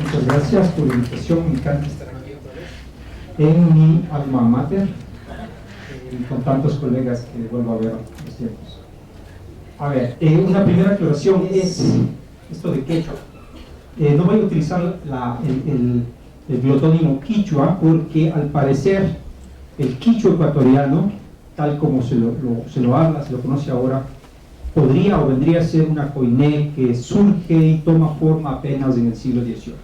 Muchas gracias por la invitación, me encanta estar aquí otra vez en mi alma mater y con tantos colegas que vuelvo a ver en los tiempos. A ver, una primera aclaración es esto de quechua. No voy a utilizar el glotónimo quichua porque al parecer el quichua ecuatoriano, tal como se lo habla, se lo conoce ahora, podría o vendría a ser una koiné que surge y toma forma apenas en el siglo XVIII,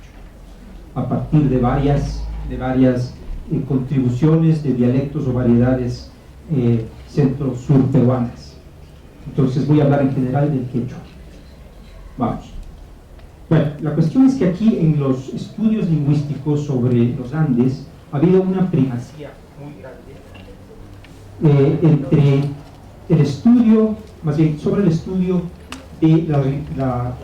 a partir de varias contribuciones de dialectos o variedades centro-sur peruanas. Entonces voy a hablar en general del quechua. Vamos. Bueno, la cuestión es que aquí en los estudios lingüísticos sobre los Andes ha habido una primacía muy grande entre el estudio, más bien sobre el estudio de las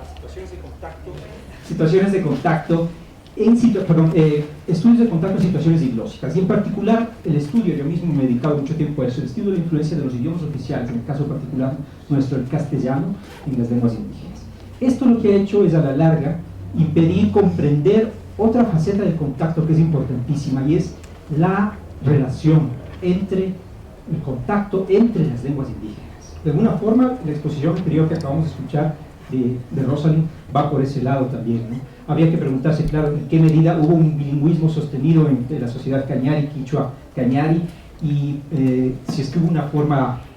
situaciones de contacto estudios de contacto en situaciones diglósicas, y en particular el estudio, yo mismo me he dedicado mucho tiempo a eso, el estudio de la influencia de los idiomas oficiales, en el caso particular nuestro, el castellano, en las lenguas indígenas. Esto lo que ha hecho es a la larga impedir comprender otra faceta del contacto que es importantísima, y es la relación entre el contacto entre las lenguas indígenas. De alguna forma, la exposición anterior que acabamos de escuchar de Rosalind va por ese lado también, ¿no? Habría que preguntarse, claro, en qué medida hubo un bilingüismo sostenido entre la sociedad cañari, quichua cañari, y si es que hubo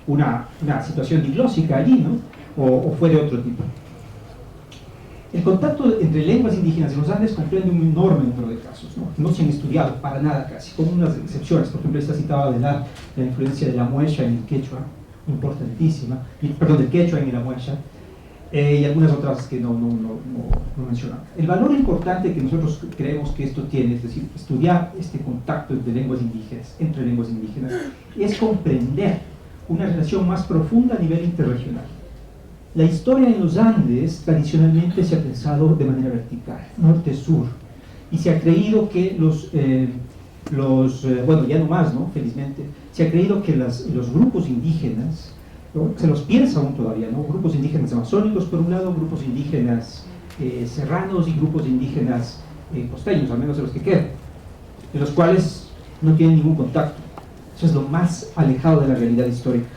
una situación diglósica allí, ¿no? O fue de otro tipo. El contacto entre lenguas indígenas en los Andes comprende un enorme número de casos, no se han estudiado para nada casi, con unas excepciones. Por ejemplo, esta citaba de la influencia de la muecha en el quechua, importantísima, del quechua en la muecha, y algunas otras que no mencionamos. El valor importante que nosotros creemos que esto tiene, es decir, estudiar este contacto entre lenguas indígenas, es comprender una relación más profunda a nivel interregional. La historia en los Andes tradicionalmente se ha pensado de manera vertical, norte-sur, y se ha creído que bueno, ya no más, ¿no? Felizmente, se ha creído que los grupos indígenas, ¿no? Se los piensa aún todavía, ¿no? Grupos indígenas amazónicos por un lado, grupos indígenas serranos y grupos indígenas costeños, al menos de los que quedan, de los cuales no tienen ningún contacto. Eso es lo más alejado de la realidad histórica.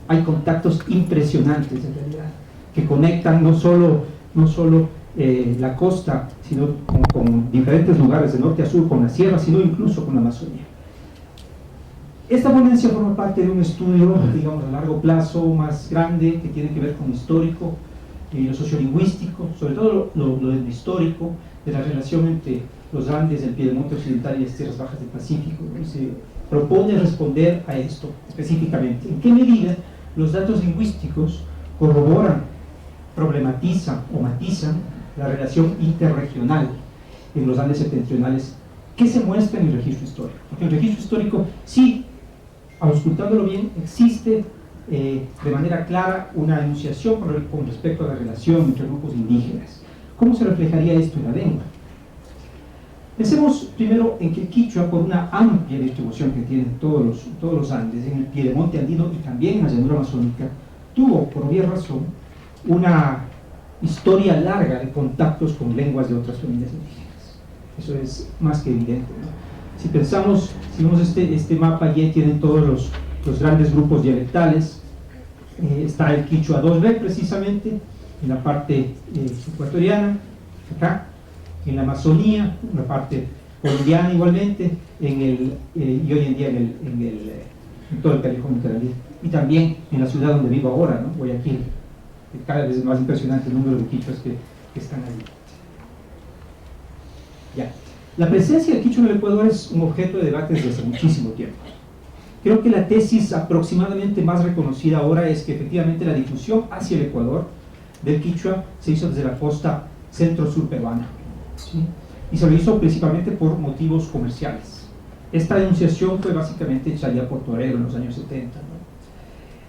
Hay contactos impresionantes en realidad, que conectan no solo la costa, sino con diferentes lugares de norte a sur, con la sierra, sino incluso con la Amazonía. Esta ponencia forma parte de un estudio, digamos, a largo plazo, más grande, que tiene que ver con lo histórico y lo sociolingüístico, sobre todo lo histórico, de la relación entre los Andes, el Piedemonte Occidental y las tierras bajas del Pacífico, ¿no? Y se propone responder a esto específicamente. ¿En qué medida los datos lingüísticos corroboran, problematizan o matizan la relación interregional en los Andes septentrionales? ¿Qué se muestra en el registro histórico? Porque el registro histórico, sí, auscultándolo bien, existe de manera clara una enunciación con respecto a la relación entre grupos indígenas. ¿Cómo se reflejaría esto en la lengua? Pensemos primero en que el quichua, por una amplia distribución que tienen todos los Andes, en el piedemonte andino y también en la llanura amazónica, tuvo, por obvia razón, una historia larga de contactos con lenguas de otras familias indígenas. Eso es más que evidente, ¿no? Si pensamos, si vemos este mapa, allí tienen todos los grandes grupos dialectales. Está el quichua 2B precisamente, en la parte ecuatoriana, acá, en la Amazonía, en la parte colombiana igualmente, y hoy en día en todo el Callejón Interandino, y también en la ciudad donde vivo ahora, ¿no? Guayaquil. Cada vez es más impresionante el número de quichuas que están allí. Ya. La presencia del quichua en el Ecuador es un objeto de debate desde hace muchísimo tiempo. Creo que la tesis aproximadamente más reconocida ahora es que efectivamente la difusión hacia el Ecuador del quichua se hizo desde la costa centro-sur peruana, ¿sí? Y se lo hizo principalmente por motivos comerciales. Esta denunciación fue básicamente hecha ya por Torero en los años 70, ¿no?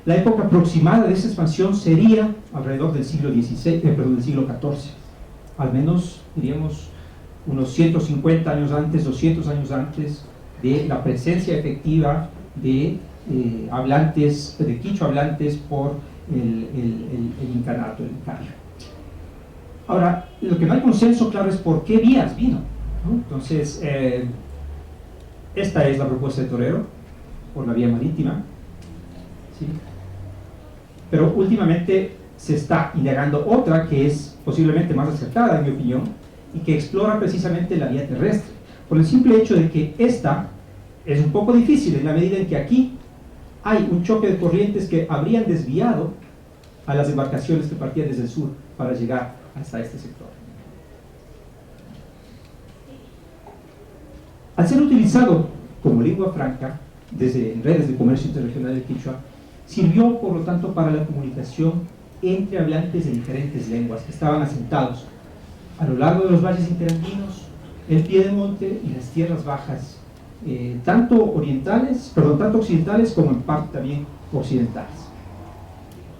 La época aproximada de esa expansión sería alrededor del siglo XIV, del siglo XIV, al menos diríamos unos 150 años antes, 200 años antes de la presencia efectiva de quichua hablantes por el incanato, el imperio. Ahora, Lo que no hay consenso, claro, es por qué vías vino, ¿no? Entonces, esta es la propuesta de Torero, por la vía marítima, ¿sí? Pero últimamente se está indagando otra que es posiblemente más acertada, en mi opinión, y que explora precisamente la vía terrestre, por el simple hecho de que esta es un poco difícil en la medida en que aquí hay un choque de corrientes que habrían desviado a las embarcaciones que partían desde el sur para llegar hasta este sector. Al ser utilizado como lengua franca desde en redes de comercio interregional del Quichua, sirvió por lo tanto para la comunicación entre hablantes de diferentes lenguas que estaban asentados a lo largo de los valles interandinos, el Piedemonte y las tierras bajas, tanto occidentales como en parte también occidentales.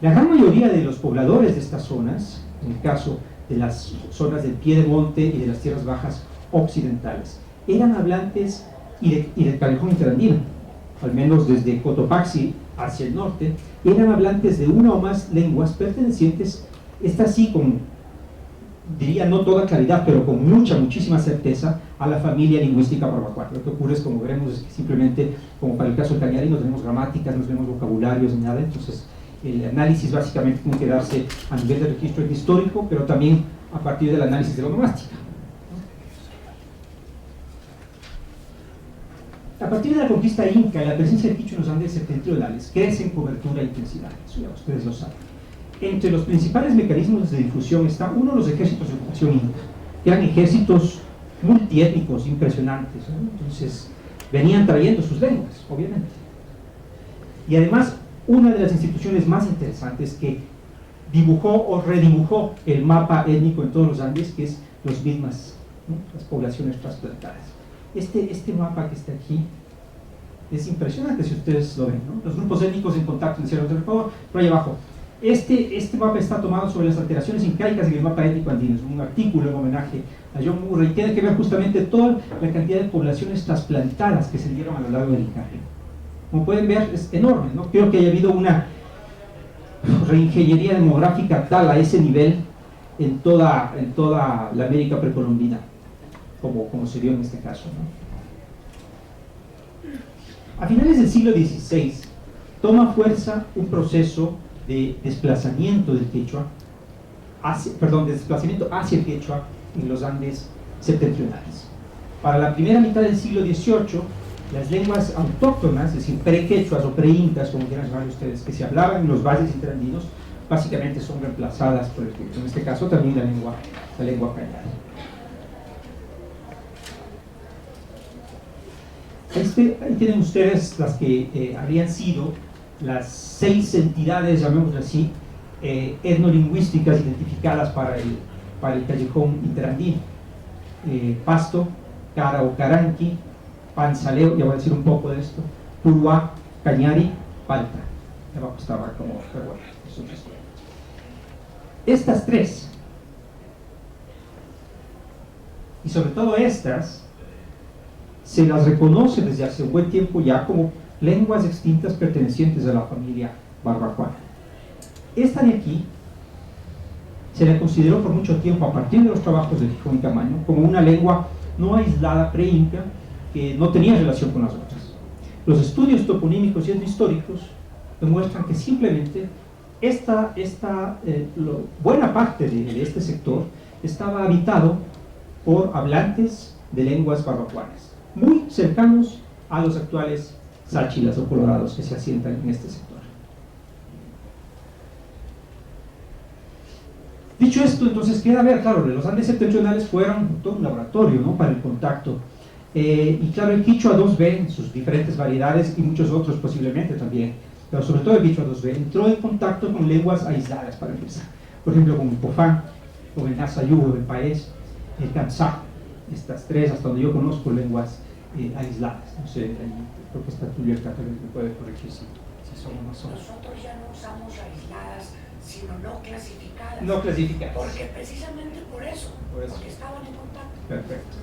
La gran mayoría de los pobladores de estas zonas, en el caso de las zonas del Piedemonte y de las tierras bajas occidentales, eran hablantes y del Callejón interandino, al menos desde Cotopaxi hacia el norte, eran hablantes de una o más lenguas pertenecientes, estas sí con, diría no toda claridad, pero con muchísima certeza, a la familia lingüística barbacoa. Lo que ocurre es, como veremos, es que simplemente, como para el caso del cañari, no tenemos gramáticas, no tenemos vocabularios ni nada, entonces el análisis básicamente tiene que darse a nivel de registro histórico, pero también a partir del análisis de la onomástica. A partir de la conquista inca, la presencia del quichua en los Andes septentrionales crece en cobertura e intensidad, eso ya ustedes lo saben. Entre los principales mecanismos de difusión está uno de los ejércitos de ocupación inca, que eran ejércitos multiétnicos impresionantes, ¿no? Entonces venían trayendo sus lenguas, obviamente. Y además, una de las instituciones más interesantes que dibujó o redibujó el mapa étnico en todos los Andes, que es los Mi'kmaq, ¿no? Las poblaciones trasplantadas. Este mapa que está aquí es impresionante si ustedes lo ven, ¿no? Los grupos étnicos en contacto en el cielo del Ecuador, por ahí abajo. Este mapa está tomado sobre las alteraciones incaicas en el mapa étnico andino, es un artículo en homenaje a John Murray, tiene que ver justamente toda la cantidad de poblaciones trasplantadas que se dieron a lo largo del Icaje. Como pueden ver, es enorme, ¿no? Creo que haya habido una reingeniería demográfica tal a ese nivel en toda la América precolombina, como se dio en este caso, ¿no? A finales del siglo XVI toma fuerza un proceso de desplazamiento del quechua, de desplazamiento hacia el quechua en los Andes septentrionales. Para la primera mitad del siglo XVIII, las lenguas autóctonas, es decir, pre-quechuas o pre-incas, como quieran llamar ustedes, que se hablaban en los valles interandinos, básicamente son reemplazadas por el quechua, en este caso también la lengua cañari. Ahí tienen ustedes las que habrían sido las 6 entidades, llamémoslo así, etnolingüísticas identificadas para el callejón interandino. Pasto, Cara o Caranqui, Panzaleo, ya voy a decir un poco de esto, Puruá, Cañari, Palta. Abajo estaba como revuelto. Estas 3, y sobre todo estas, se las reconoce desde hace un buen tiempo ya como lenguas extintas pertenecientes a la familia barbacoana. Esta de aquí se la consideró por mucho tiempo, a partir de los trabajos de Gijón y Camaño, como una lengua no aislada pre-inca que no tenía relación con las otras. Los estudios toponímicos y etnohistóricos demuestran que simplemente buena parte de este sector estaba habitado por hablantes de lenguas barbacoanas, muy cercanos a los actuales sáchilas o colorados que se asientan en este sector. Dicho esto, entonces queda ver, claro, los Andes septentrionales fueron todo un laboratorio, ¿no?, para el contacto. Y claro, el quichua 2B en sus diferentes variedades y muchos otros posiblemente también, pero sobre todo el quichua 2B entró en contacto con lenguas aisladas para empezar. Por ejemplo, con el Pofán, con el Nasayugo del país, el Kansá, estas 3, hasta donde yo conozco, lenguas aisladas. No sé, creo que está Tulio el Catalán, me puede corregir si son o no son. Nosotros ya no usamos aisladas, sino no clasificadas. No clasificadas. Porque precisamente por eso. Porque estaban en contacto. Perfecto.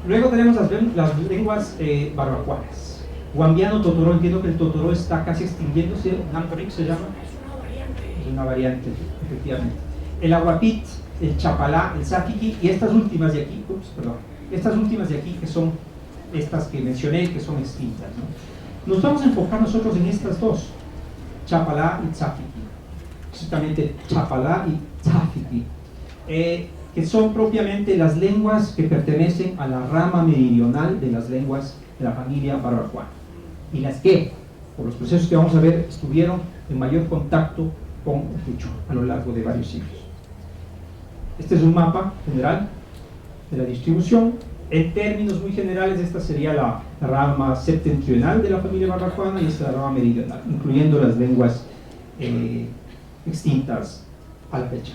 Luego tenemos las lenguas barbacoanas. Guambiano, Totoró, entiendo que el Totoró está casi extinguiéndose, Namtoric se llama. Es una variante. Es una variante, efectivamente. El Aguapit el chapalá, el safiqui, y estas últimas de aquí, estas últimas de aquí que son estas que mencioné, que son extintas, ¿no? Nos vamos a enfocar nosotros en estas dos, chapalá y safiqui, exactamente chapalá y safiqui, que son propiamente las lenguas que pertenecen a la rama meridional de las lenguas de la familia barbacoana, y las que, por los procesos que vamos a ver, estuvieron en mayor contacto con el quechua a lo largo de varios siglos. Este es un mapa general de la distribución. En términos muy generales, esta sería la rama septentrional de la familia barbacoana y esta es la rama meridional, incluyendo las lenguas extintas a la fecha.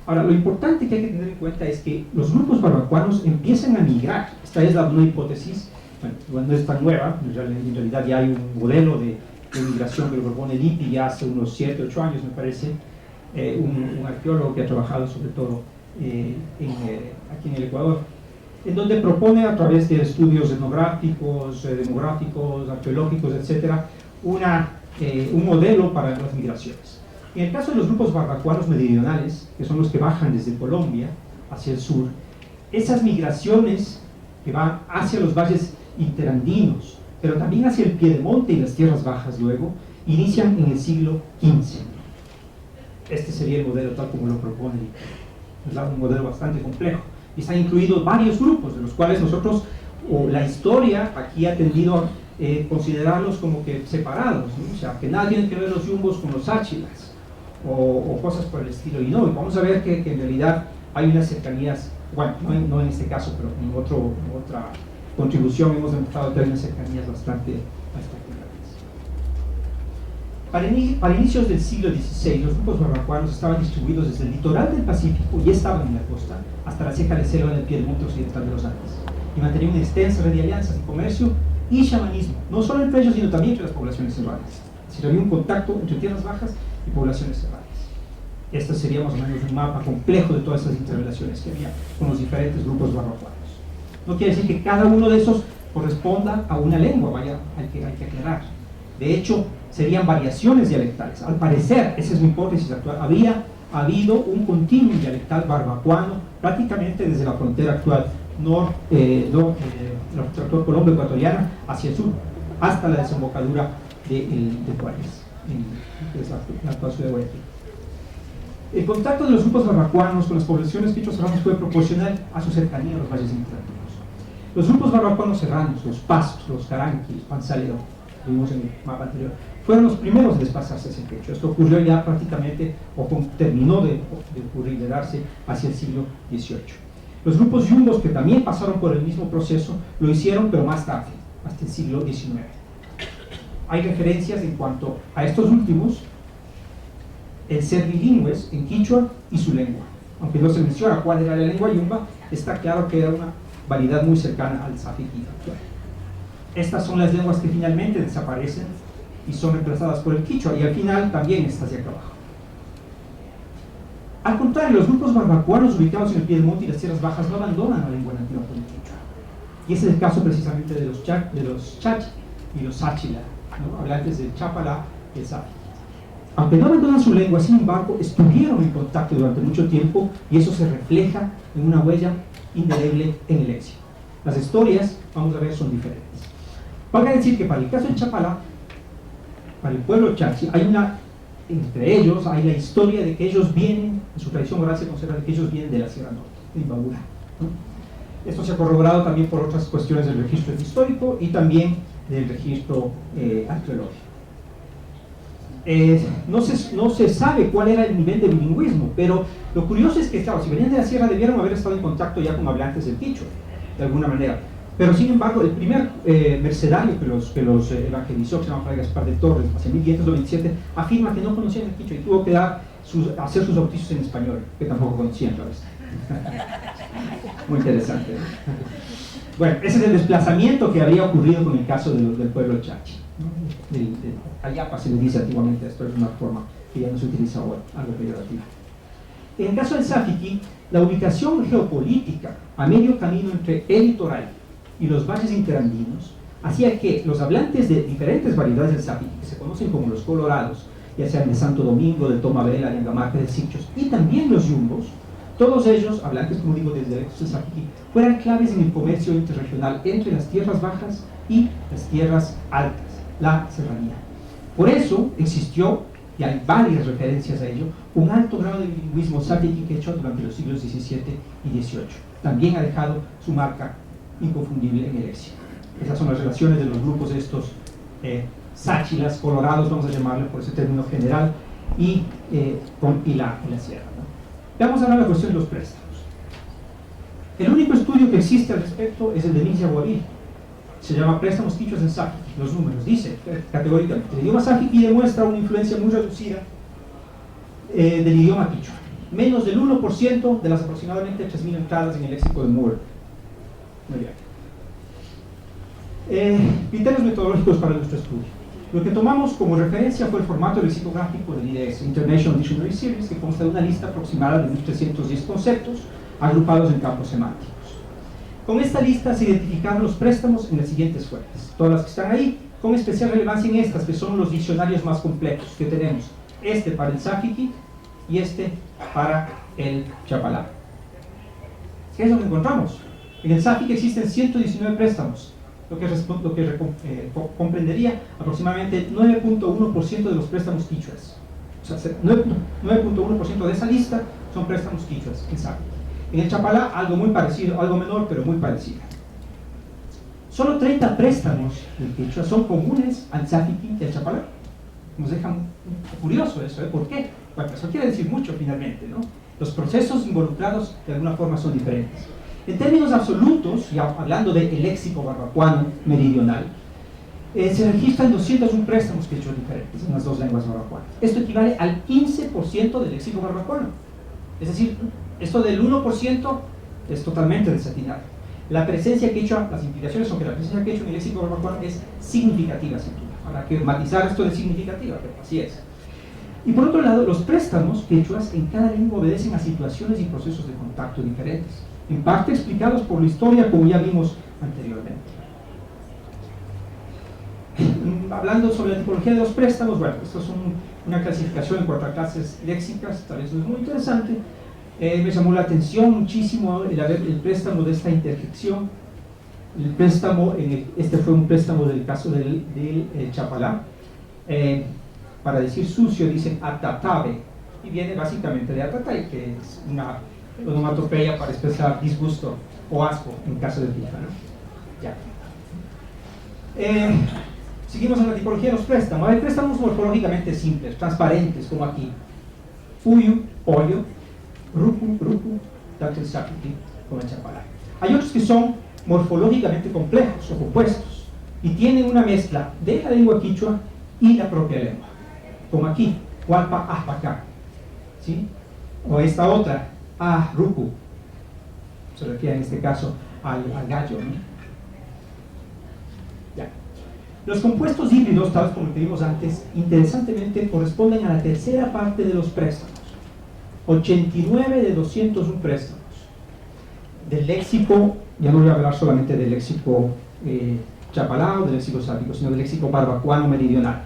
Ahora, lo importante que hay que tener en cuenta es que los grupos barbacoanos empiezan a migrar. Esta es una hipótesis, bueno, no es tan nueva, en realidad ya hay un modelo de migración que lo propone Lippi ya hace unos 7 u 8 años, me parece, un arqueólogo que ha trabajado sobre todo aquí en el Ecuador, en donde propone a través de estudios etnográficos, demográficos, arqueológicos, etcétera, un modelo para las migraciones. En el caso de los grupos barbacoanos meridionales, que son los que bajan desde Colombia hacia el sur, esas migraciones que van hacia los valles interandinos, pero también hacia el piedemonte y las tierras bajas luego, inician en el siglo XV. Este sería el modelo tal como lo propone, es un modelo bastante complejo, y están incluidos varios grupos, de los cuales nosotros, o la historia aquí ha tendido a considerarlos como que separados, ¿no? O sea, que nada tiene que ver los yumbos con los áchilas, o cosas por el estilo, y no, y vamos a ver que en realidad hay unas cercanías, bueno, no en este caso, pero en otra contribución hemos demostrado que hay unas cercanías bastante grandes. Para inicios del siglo XVI, los grupos barbacoanos estaban distribuidos desde el litoral del Pacífico, y estaban en la costa, hasta la ceja de selva en el piedemonte occidental de los Andes, y mantenían una extensa red de alianzas de comercio y chamanismo, no solo entre ellos, sino también entre las poblaciones serranas. Es decir, había un contacto entre tierras bajas y poblaciones serranas. Este sería más o menos un mapa complejo de todas esas interrelaciones que había con los diferentes grupos barbacoanos. No quiere decir que cada uno de esos corresponda a una lengua, hay que aclarar. De hecho, serían variaciones dialectales. Al parecer, esa es mi hipótesis actual, había habido un continuum dialectal barbacoano prácticamente desde la frontera actual la actual Colombia ecuatoriana hacia el sur, hasta la desembocadura de Juárez, que es la actual ciudad de Guayaquil. El contacto de los grupos barbacoanos con las poblaciones quichuas serranas fue proporcional a su cercanía a los valles interandinos. Los grupos barbacoanos serranos, los pasos, los caranquis, pansaleo, lo vimos en el mapa anterior, fueron los primeros en desplazarse hacia el quechua. Esto ocurrió ya prácticamente, o terminó de ocurrir, de darse hacia el siglo XVIII. Los grupos yumbos, que también pasaron por el mismo proceso, lo hicieron, pero más tarde, hasta el siglo XIX. Hay referencias en cuanto a estos últimos, el ser bilingües en quichua y su lengua. Aunque no se menciona cuál era la lengua yumba, está claro que era una variedad muy cercana al safiqui actual. Estas son las lenguas que finalmente desaparecen y son reemplazadas por el quichua, y al final también estas de acá abajo. Al contrario, los grupos barbacoanos ubicados en el piedemonte y las tierras bajas no abandonan la lengua nativa con el quichua. Y ese es el caso precisamente de los chachi y los sáchila, ¿no? Hablantes del chapalá y el safiqui. Aunque no abandonan su lengua, sin embargo, estuvieron en contacto durante mucho tiempo, y eso se refleja en una huella indeleble en el léxico. Las historias, vamos a ver, son diferentes. Valga decir que para el caso del chapalá, para el pueblo chachi, entre ellos hay la historia de que ellos vienen, en su tradición oral se conserva que ellos vienen de la Sierra Norte, de Imbabura, ¿no? Esto se ha corroborado también por otras cuestiones del registro histórico y también del registro arqueológico. No se sabe cuál era el nivel de bilingüismo, pero lo curioso es que, claro, si venían de la sierra debieron haber estado en contacto ya con hablantes del quichua, de alguna manera. Pero sin embargo, el primer mercedario que los evangelizó, que se llama Fray Gaspar de Torres, hacia 1597, afirma que no conocían el quichua y tuvo que hacer sus bautizos en español, que tampoco conocían, claro. Muy interesante, ¿no? Bueno, ese es el desplazamiento que habría ocurrido con el caso del pueblo chachi. Ayapa se le dice antiguamente, esto es una forma que ya no se utiliza ahora, algo peyorativo. En el caso del safiqui, la ubicación geopolítica a medio camino entre el litoral y los valles interandinos hacía que los hablantes de diferentes variedades del safiqui, que se conocen como los colorados, ya sean de Santo Domingo, de Tomabela, de Angamarca, de Sichos, y también los yumbos, todos ellos, hablantes, como digo, desde el Sapiqui, fueran claves en el comercio interregional entre las tierras bajas y las tierras altas, la serranía. Por eso existió, y hay varias referencias a ello, un alto grado de bilingüismo Sapiqui-Quechua durante los siglos XVII y XVIII. También ha dejado su marca inconfundible en el léxico. Esas son las relaciones de los grupos estos sáchilas, colorados, vamos a llamarle por ese término general, y la sierra, ¿no? Veamos ahora la cuestión de los préstamos. El único estudio que existe al respecto es el de Nils Yaguabil. Se llama Préstamos Quichuas en Sapiqui. Los números, dice categóricamente, el idioma Sapiqui demuestra una influencia muy reducida del idioma quichua. Menos del 1% de las aproximadamente 3.000 entradas en el léxico de Moore. Muy bien. Criterios metodológicos para nuestro estudio. Lo que tomamos como referencia fue el formato lexicográfico del IDS, International Dictionary Series, que consta de una lista aproximada de 1.310 conceptos agrupados en campos semánticos. Con esta lista se identificaron los préstamos en las siguientes fuentes, todas las que están ahí, con especial relevancia en estas, que son los diccionarios más completos que tenemos, este para el Sapiqui y este para el Chapalá. ¿Qué es lo que encontramos? En el Sapiqui existen 119 préstamos, lo que comprendería aproximadamente 9.1% de los préstamos quichuas. O sea, 9.1% de esa lista son préstamos quichuas en Sapiqui. En el Chapalá, algo muy parecido, algo menor, pero muy parecido. Solo 30 préstamos del quichua son comunes al Sapiqui y al Chapalá. Nos deja curioso eso, ¿eh? ¿Por qué? Bueno, eso quiere decir mucho finalmente, ¿no? Los procesos involucrados de alguna forma son diferentes. En términos absolutos, ya hablando del léxico barbacoano meridional, se registran 201 préstamos quichuas diferentes en las dos lenguas barbacoanas. Esto equivale al 15% del léxico barbacoano. Es decir, esto del 1% es totalmente desatinado. La presencia quechua, las implicaciones son que la presencia quechua en el léxico barbacoano es significativa, sin duda. Habrá que matizar esto de significativa, pero así es. Y por otro lado, los préstamos quechuas en cada lengua obedecen a situaciones y procesos de contacto diferentes, en parte explicados por la historia, como ya vimos anteriormente. Hablando sobre la tipología de los préstamos, bueno, esto es una clasificación en 4 clases léxicas, tal vez no es muy interesante. Me llamó la atención muchísimo el préstamo de esta interjección. El préstamo, este fue un préstamo del caso del Chapalá. Para decir sucio dicen atatabe, y viene básicamente de atatay, que es una onomatopeya para expresar disgusto o asco en caso de FIFA, ¿no? Ya. Seguimos en la tipología de los préstamos. Hay préstamos morfológicamente simples, transparentes, como aquí: puyu, pollo, rupu, tanto el Sapiqui como el Chapalá. Hay otros que son morfológicamente complejos o compuestos y tienen una mezcla de la lengua quichua y la propia lengua, como aquí, hualpa ajpacá, ¿sí? O esta otra, rupu, se refiere en este caso al gallo, ¿no? Ya. Los compuestos híbridos, tal como que vimos antes, interesantemente corresponden a la tercera parte de los préstamos. 89 de 201 préstamos del léxico, ya no voy a hablar solamente del léxico Chapalá o del léxico sápico, sino del léxico barbacoano meridional.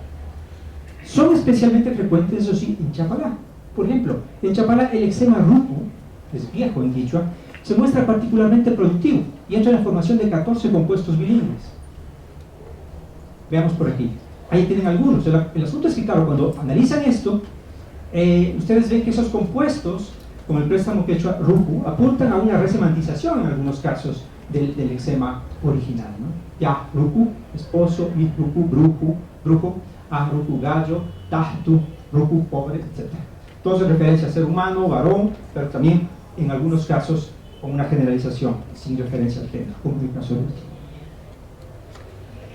Son especialmente frecuentes, eso sí, en Chapalá. Por ejemplo, en Chapalá el lexema rupu, es viejo en quichua, se muestra particularmente productivo y entra en la formación de 14 compuestos bilingües. Veamos por aquí. Ahí tienen algunos. El asunto es que, claro, cuando analizan esto, ustedes ven que esos compuestos, como el préstamo quechua rupu, apuntan a una resemantización en algunos casos del lexema original, ¿no? Ya, rupu, esposo, mi rupu, brujo, rupu, gallo, tahtu, rupu, pobre, etc. Todos en referencia a ser humano, varón, pero también en algunos casos con una generalización sin referencia al género, como en el caso de este.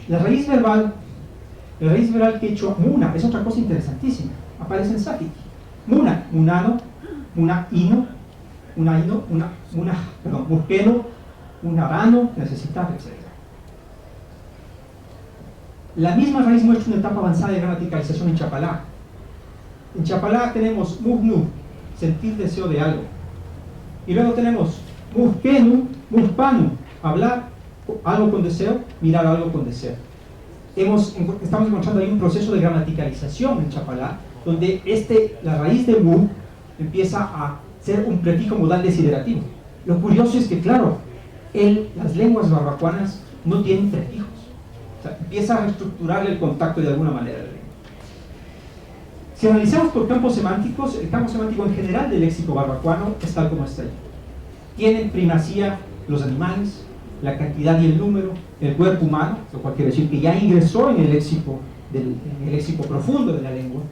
La raíz verbal quechua muna es otra cosa interesantísima. Aparece en Sapiqui. Muna, munano, munaino, murqueno, munarano, necesitar, etc. La misma raíz muestra una etapa avanzada de gramaticalización en Chapalá. En Chapalá tenemos mugnu, sentir deseo de algo. Y luego tenemos murquenu, murpanu, hablar algo con deseo, mirar algo con deseo. Estamos encontrando ahí un proceso de gramaticalización en Chapalá donde la raíz de mu empieza a ser un prefijo modal desiderativo. Lo curioso es que, claro, las lenguas barbacoanas no tienen prefijos. O sea, empieza a reestructurar el contacto de alguna manera. Si analizamos por campos semánticos, el campo semántico en general del léxico barbacoano es tal como está ahí. Tienen primacía los animales, la cantidad y el número, el cuerpo humano, lo cual quiere decir que ya ingresó en el léxico profundo de la lengua,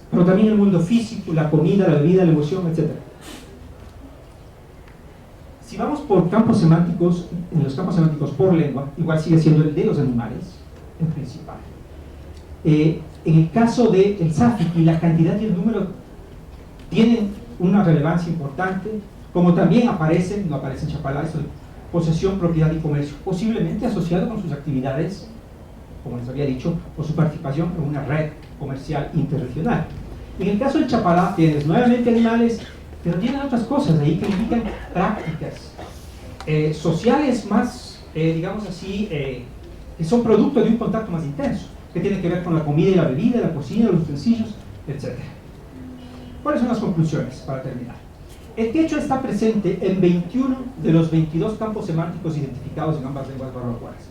pero también el mundo físico, la comida, la bebida, la emoción, etc. Si vamos por campos semánticos, en los campos semánticos por lengua, igual sigue siendo el de los animales, el principal. En el caso del sáfico, la cantidad y el número tienen una relevancia importante, como también no aparece en Chapalá, eso de posesión, propiedad y comercio, posiblemente asociado con sus actividades, como les había dicho, o su participación en una red comercial interregional. En el caso del Chapalá tienes nuevamente animales, pero tienen otras cosas ahí que indican prácticas sociales más, digamos así, que son producto de un contacto más intenso, que tiene que ver con la comida y la bebida, la cocina, los utensilios, etc. ¿Cuáles son las conclusiones para terminar? El quechua está presente en 21 de los 22 campos semánticos identificados en ambas lenguas barbacoanas.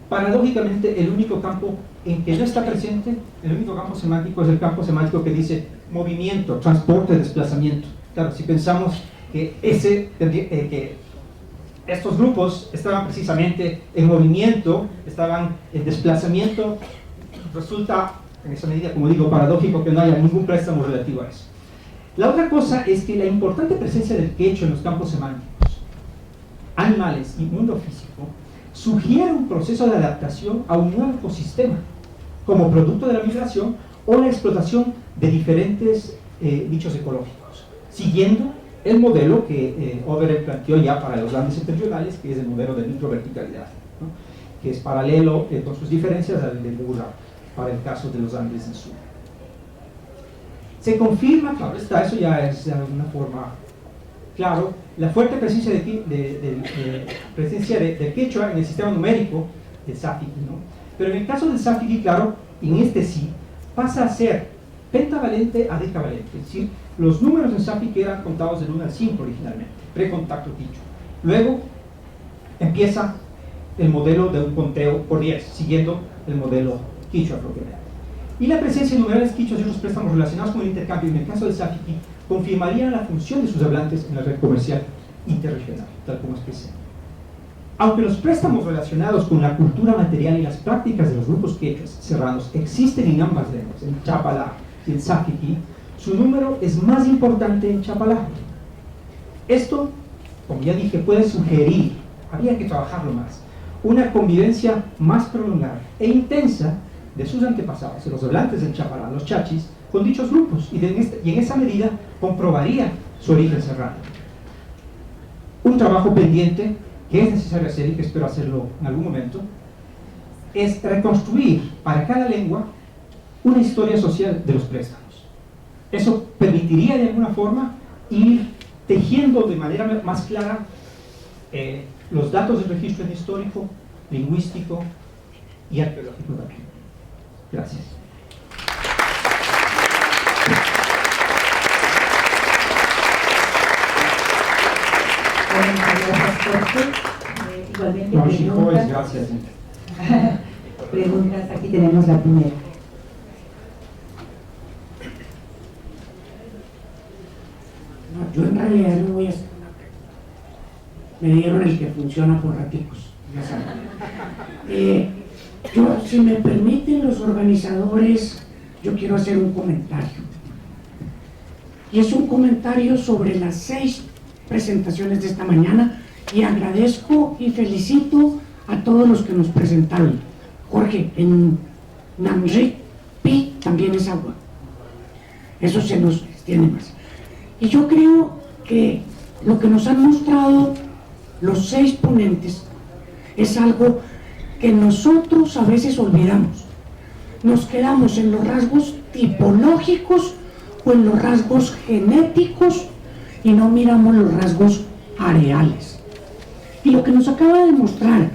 Paradójicamente, el único campo en que no está presente, el único campo semántico es el campo semántico que dice movimiento, transporte, desplazamiento. Claro, si pensamos que estos grupos estaban precisamente en movimiento, estaban en desplazamiento, resulta, en esa medida, como digo, paradójico que no haya ningún préstamo relativo a eso. La otra cosa es que la importante presencia del quechua en los campos semánticos, animales y mundo físico, sugiere un proceso de adaptación a un nuevo ecosistema, como producto de la migración o la explotación de diferentes nichos ecológicos, siguiendo el modelo que Oberth planteó ya para los Andes septentrionales, que es el modelo de microverticalidad, ¿no? Que es paralelo con sus diferencias al de Mura para el caso de los Andes del sur. Se confirma, claro está, eso ya es de alguna forma claro, la fuerte presencia del quechua en el sistema numérico del sáfiqui, ¿no? Pero en el caso del sáfiqui, claro, en este sí, pasa a ser pentavalente a decavalente, es decir, los números en sáfiqui eran contados del 1 al 5 originalmente, precontacto quichua. Luego empieza el modelo de un conteo por 10, siguiendo el modelo quichua propiamente. Y la presencia de numerales quichuas y otros préstamos relacionados con el intercambio, en el caso del sáfiqui, confirmarían la función de sus hablantes en la red comercial interregional, tal como es presente. Aunque los préstamos relacionados con la cultura material y las prácticas de los grupos quechuas serranos existen en ambas lenguas, en Chapalá y en sáfiqui, su número es más importante en Chapalá. Esto, como ya dije, puede sugerir, habría que trabajarlo más, una convivencia más prolongada e intensa de sus antepasados, de los hablantes del Chapalá, los chachis, con dichos grupos, y en esa medida comprobaría su origen serrano. Un trabajo pendiente que es necesario hacer y que espero hacerlo en algún momento, es reconstruir para cada lengua una historia social de los préstamos. Eso permitiría de alguna forma ir tejiendo de manera más clara los datos del registro histórico, lingüístico y arqueológico también. Gracias. Igualmente No, preguntas. gracias. Preguntas, aquí tenemos la primera. No, yo en realidad no voy a hacer una pregunta. Me dieron el que funciona por raticos, ya saben. Yo, si me permiten los organizadores, yo quiero hacer un comentario. Y es un comentario sobre las 6 presentaciones de esta mañana, y agradezco y felicito a todos los que nos presentaron. Jorge, en Namrik Pi también es agua. Eso se nos extiende más. Y yo creo que lo que nos han mostrado los 6 ponentes es algo que nosotros a veces olvidamos. Nos quedamos en los rasgos tipológicos o en los rasgos genéticos y no miramos los rasgos areales. Y lo que nos acaba de mostrar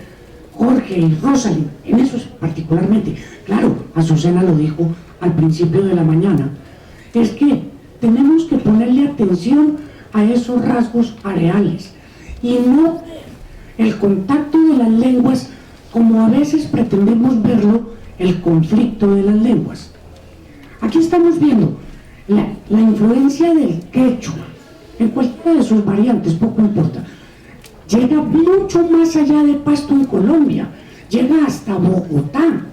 Jorge y Rosalind, en eso particularmente, claro, Azucena lo dijo al principio de la mañana, es que tenemos que ponerle atención a esos rasgos areales y no el contacto de las lenguas como a veces pretendemos verlo, el conflicto de las lenguas. Aquí estamos viendo la influencia del quechua en cualquiera de sus variantes, poco importa. Llega mucho más allá de Pasto en Colombia, llega hasta Bogotá.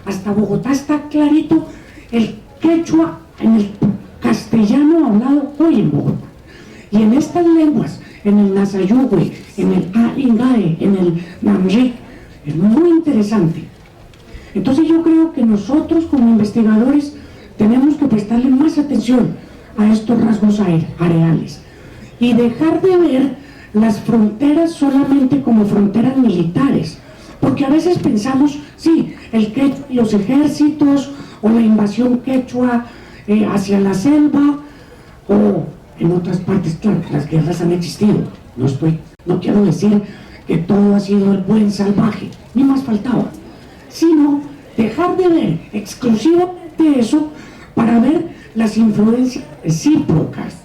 Hasta Bogotá está clarito el quechua en el castellano hablado hoy en Bogotá. Y en estas lenguas, en el Nasayugüe, en el Aingae, en el Namrik, es muy interesante. Entonces yo creo que nosotros como investigadores tenemos que prestarle más atención a estos rasgos areales y dejar de ver las fronteras solamente como fronteras militares, porque a veces pensamos, sí, el quechua y los ejércitos o la invasión quechua hacia la selva o en otras partes, claro, las guerras han existido, no quiero decir que todo ha sido el buen salvaje, ni más faltaba, sino dejar de ver exclusivamente eso para ver las influencias recíprocas.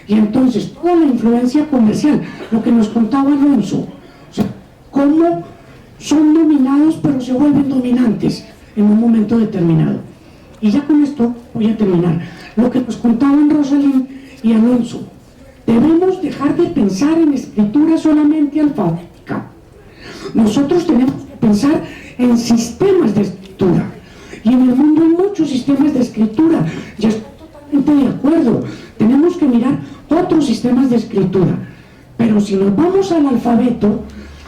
Y entonces toda la influencia comercial, lo que nos contaba Alonso, o sea, cómo son dominados pero se vuelven dominantes en un momento determinado. Y ya con esto voy a terminar. Lo que nos contaban Rosalind y Alonso, debemos dejar de pensar en escritura solamente alfabética. Nosotros tenemos que pensar en sistemas de escritura. Y en el mundo hay muchos sistemas de escritura. Ya estoy totalmente de acuerdo. Tenemos que mirar otros sistemas de escritura. Pero si nos vamos al alfabeto,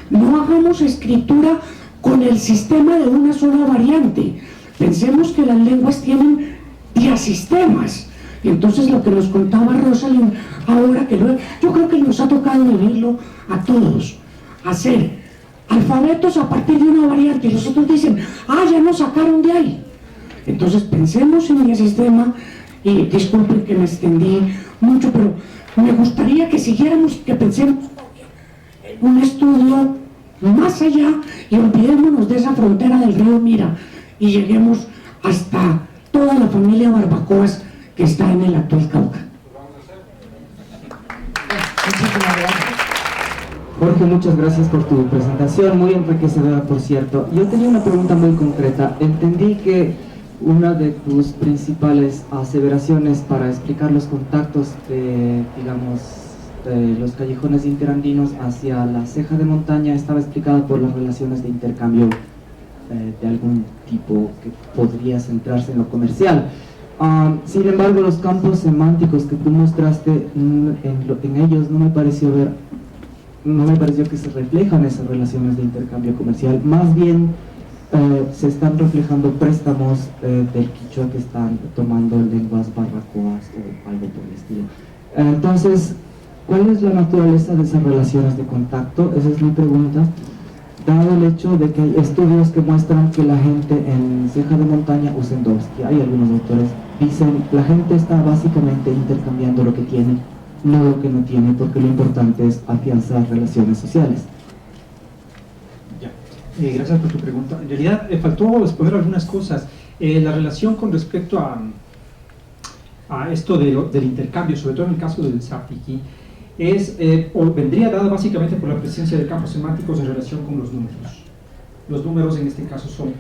no hagamos escritura con el sistema de una sola variante. Pensemos que las lenguas tienen diasistemas. Y entonces lo que nos contaba Rosalind ahora, yo creo que nos ha tocado vivirlo a todos, hacer alfabetos a partir de una variante, y los otros dicen, ya nos sacaron de ahí. Entonces pensemos en el sistema, y disculpen que me extendí mucho, pero me gustaría que siguiéramos, que pensemos en un estudio más allá y olvidémonos de esa frontera del río Mira y lleguemos hasta toda la familia Barbacoas que está en el actual Cauca. Jorge, muchas gracias por tu presentación, muy enriquecedora, por cierto. Yo tenía una pregunta muy concreta. Entendí que una de tus principales aseveraciones para explicar los contactos de, digamos, de los callejones interandinos hacia la ceja de montaña estaba explicada por las relaciones de intercambio de algún tipo que podría centrarse en lo comercial. Sin embargo, los campos semánticos que tú mostraste, en ellos no me pareció que se reflejan esas relaciones de intercambio comercial, más bien se están reflejando préstamos del quichua que están tomando lenguas barbacoas o algo por el estilo. Entonces, ¿cuál es la naturaleza de esas relaciones de contacto? Esa es mi pregunta, dado el hecho de que hay estudios que muestran que la gente en ceja de montaña usa Endowski. Hay algunos autores dicen la gente está básicamente intercambiando lo que tiene, no lo que no tiene, porque lo importante es afianzar relaciones sociales. Gracias por tu pregunta. En realidad faltó exponer algunas cosas. La relación con respecto a esto del intercambio, sobre todo en el caso del Zaptiquí, vendría dada básicamente por la presencia de campos semánticos en relación con los números. Los números en este caso son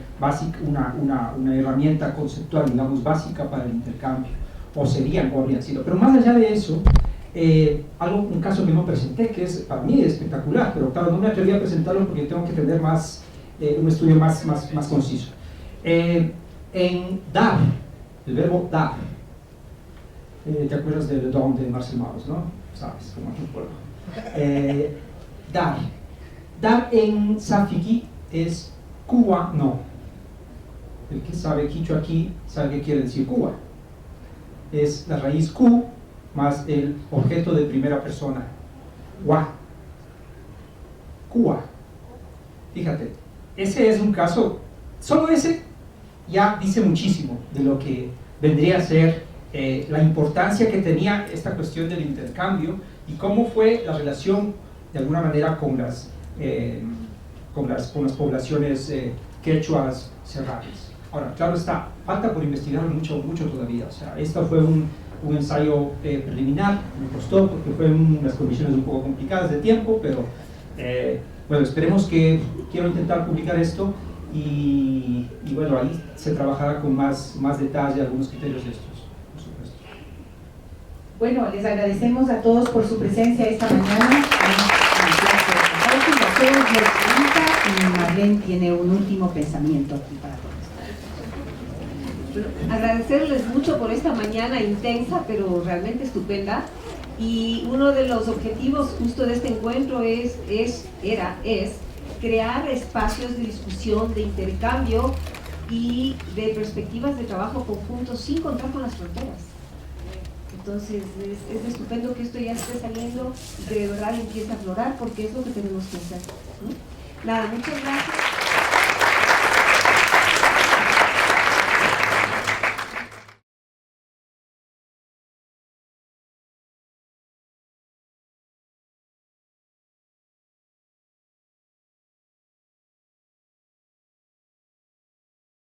una herramienta conceptual, digamos, básica para el intercambio, o habrían sido. Pero más allá de eso, un caso que no presenté, que es para mí espectacular, pero claro, no me atreví a presentarlo porque tengo que tener un estudio más conciso. En dar, el verbo dar, ¿te acuerdas del don de Marcel Mauss, no? Sabes, como aquí pueblo. Dar en Zaptiquí es Cuba, no. El que sabe quichua aquí sabe qué quiere decir Cuba. Es la raíz Q más el objeto de primera persona, Wa. Cuba. Fíjate, ese es un caso, solo ese ya dice muchísimo de lo que vendría a ser la importancia que tenía esta cuestión del intercambio y cómo fue la relación de alguna manera con las poblaciones quechuas serranas. Ahora, claro está, falta por investigar mucho todavía. O sea, esto fue un ensayo preliminar, me costó porque fue unas condiciones un poco complicadas de tiempo, pero bueno, esperemos que quiero intentar publicar esto y bueno, ahí se trabajará con más detalle algunos criterios de estos, por supuesto. Bueno, les agradecemos a todos por su presencia esta mañana. Y Marlene tiene un último pensamiento aquí para todos. Agradecerles mucho por esta mañana intensa, pero realmente estupenda. Y uno de los objetivos justo de este encuentro es crear espacios de discusión, de intercambio y de perspectivas de trabajo conjuntos sin contar con las fronteras. Entonces es estupendo que esto ya esté saliendo y que de verdad empiece a aflorar, porque es lo que tenemos que hacer, ¿no? Nada, muchas gracias.